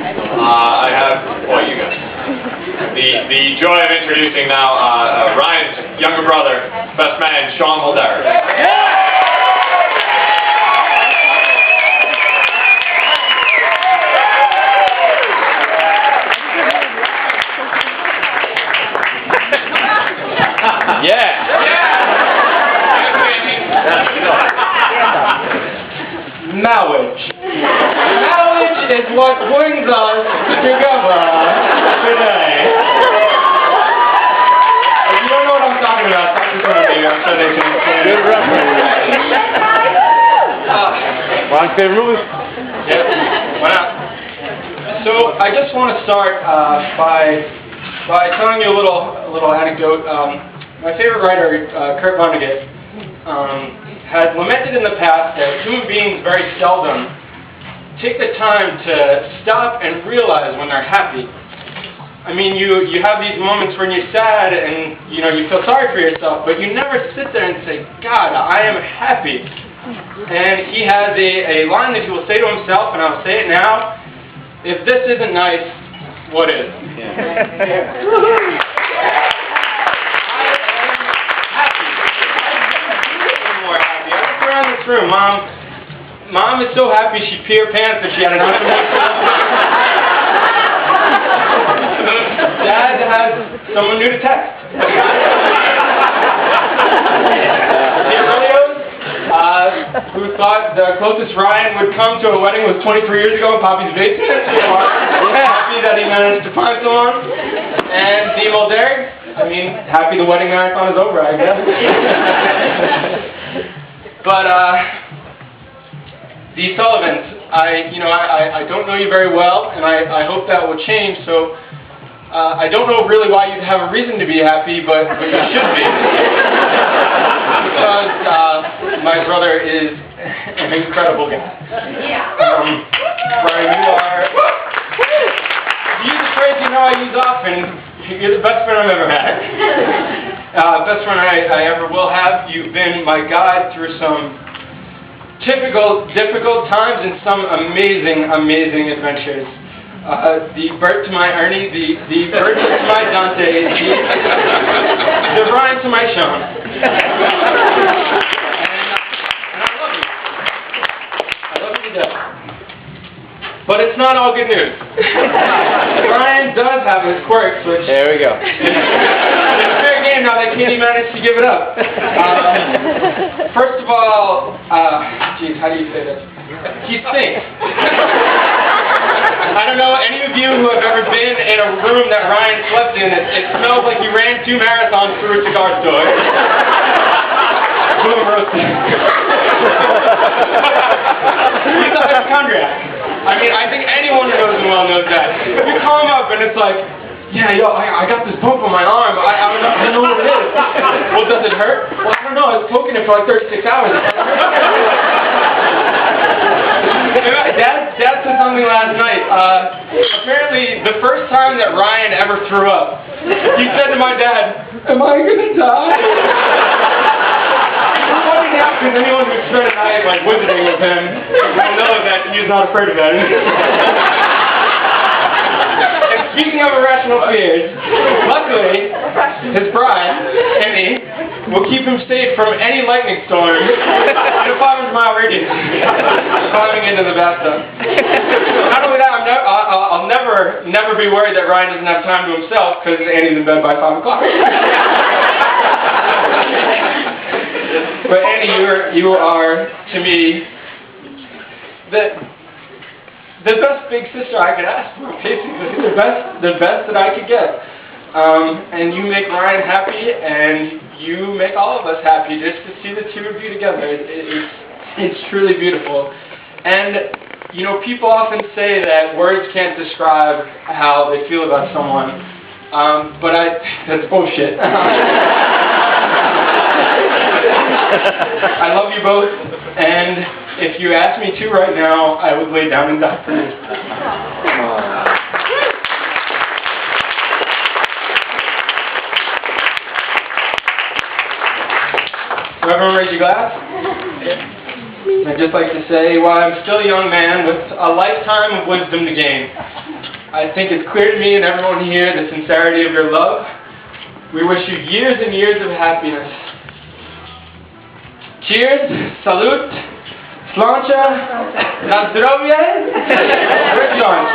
I have, well, you guys. The joy of introducing now Ryan's younger brother, best man, Sean Mulder. Yeah. Marriage. Marriage is what brings us together today. If you don't know what I'm talking about, talk to somebody on Sunday. Good reference. Want to say rules? Yep. Why not? So I just want to start by telling you a little anecdote. My favorite writer, Kurt Vonnegut, has lamented in the past that human beings very seldom take the time to stop and realize when they're happy. I mean, you have these moments when you're sad and you feel sorry for yourself, but you never sit there and say, God, I am happy. And he has a line that he will say to himself, and I'll say it now: if this isn't nice, what is? Around this room, Mom is so happy she peed her pants that she had an Dad has someone new to text. The Aurelios, who thought the closest Ryan would come to a wedding was 23 years ago in Poppy's basement, happy that he managed to find someone. And the Mulder, happy the wedding marathon is over, I guess. But the Sullivans, I don't know you very well, and I hope that will change. So I don't know really why you'd have a reason to be happy, but you should be, because my brother is an incredible guy. Brian, you use a phrase I use often. You're the best friend I've ever had. Best friend I ever will have. You've been my guide through some difficult times and some amazing adventures. The Bert to my Ernie, the Bert to my Dante, the Ryan to my Sean. And I love you. I love you to death. But it's not all good news. Ryan does have his quirks, which... There we go. It's fair game now that Kenny managed to give it up. First of all, how do you say this? He stinks. I don't know any of you who have ever been in a room that Ryan slept in. It smells like he ran 2 marathons through a cigar store. Boom, roasted. He's a hypochondriac. I think anyone who knows him well knows that. If you call him up and it's like, yeah, yo, I got this bump on my arm, but I don't know what it is. Well, does it hurt? Well, I don't know, I was poking it for like 36 hours. Dad said something last night. Apparently, the first time that Ryan ever threw up, he said to my dad, am I gonna die? It's funny now, because anyone who's spent a night visiting with him will know that he's not afraid of that. And speaking of irrational fears, luckily, his bride, Emmy, will keep him safe from any lightning storm in a 500-mile radius, climbing into the bathtub. Not only that, I'll never be worried that Ryan doesn't have time to himself because Annie's in bed by 5 o'clock. But Annie, you are to me the best big sister I could ask for. Basically, the best that I could get. And you make Ryan happy, and you make all of us happy. Just to see the two of you together, it's truly beautiful. And people often say that words can't describe how they feel about someone, but that's bullshit. I love you both, and if you asked me to right now, I would lay down and die for you. So everyone raise your glass. I'd just like to say, while I'm still a young man with a lifetime of wisdom to gain, I think it's clear to me and everyone here the sincerity of your love. We wish you years and years of happiness. Cheers, salute, slancha, na zdrowie. Where's John?